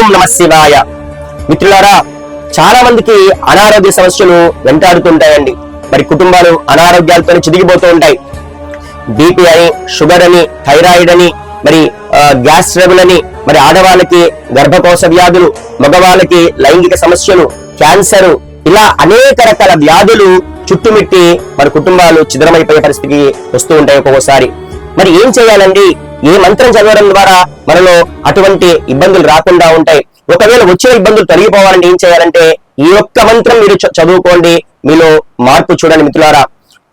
ఓం నమః శివాయ. మిత్రులారా, చాలా మందికి అనారోగ్య సమస్యలు వెంటాడుతుంటాయండి. మరి కుటుంబాలు అనారోగ్యాలతో చిదిగిపోతూ ఉంటాయి. బీపీ అని, షుగర్ అని, థైరాయిడ్ అని, మరి గ్యాస్ ట్రబుల్ అని, మరి ఆడవాళ్ళకి గర్భకోశ వ్యాధులు, మగవాళ్ళకి లైంగిక సమస్యలు, క్యాన్సర్, ఇలా అనేక రకాల వ్యాధులు చుట్టుమిట్టి మరి కుటుంబాలు చిద్రమైపోయే పరిస్థితికి వస్తూ ఉంటాయి ఒక్కొక్కసారి. మరి ఏం చేయాలండి? ఏ మంత్రం చదవడం ద్వారా మనలో అటువంటి ఇబ్బందులు రాకుండా ఉంటాయి? ఒకవేళ వచ్చిన ఇబ్బందులు తొలగిపోవాలంటే ఏం చేయాలంటే ఈ ఒక్క మంత్రం మీరు చదువుకోండి. మీలో మార్పు చూడండి మిత్రులారా.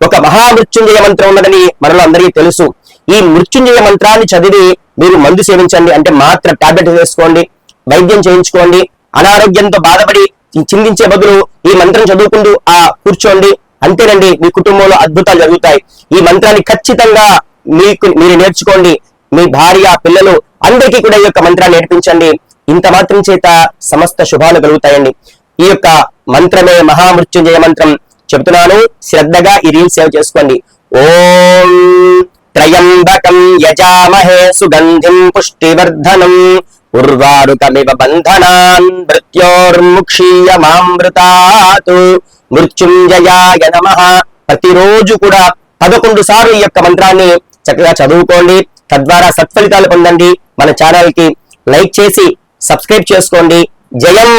ఒక మహామృత్యుంజయ మంత్రం ఉన్నదని మనలో అందరికీ తెలుసు. ఈ మృత్యుంజయ మంత్రాన్ని చదివి మీరు మందు సేవించండి, అంటే మాత్ర టాబ్లెట్ వేసుకోండి, వైద్యం చేయించుకోండి. అనారోగ్యంతో బాధపడి చిందించే బదులు ఈ మంత్రం చదువుకుంటూ కూర్చోండి. అంతేనండి, మీ కుటుంబంలో అద్భుతాలు జరుగుతాయి. ఈ మంత్రాన్ని ఖచ్చితంగా మీరు నేర్చుకోండి. మీ భార్య, పిల్లలు అందరికీ కూడా ఈ యొక్క మంత్రాన్ని నేర్పించండి. ఇంత మాత్రం చేత సమస్త శుభాలు కలుగుతాయండి. ఈ యొక్క మంత్రమే మహామృత్యుంజయ మంత్రం. చెబుతున్నాను, శ్రద్ధగా ఈ రీల్ సేవ్ చేసుకోండి. ఓం త్రయంబకం యజామహే సుగంధిం పుష్టివర్ధనం ఉర్వారుకమివ బంధనాన్ మృత్యోర్ముక్షీయమామృతాత్ మృత్యుంజయాయ నమః. ప్రతిరోజు కూడా 11 సార్లు ఈ యొక్క మంత్రాన్ని చక్కగా చదువుకోండి. తద్వారా సత్ఫలితాలు పొందండి. మన ఛానల్ కి లైక్ చేసి సబ్స్క్రైబ్ చేసుకోండి. జయం.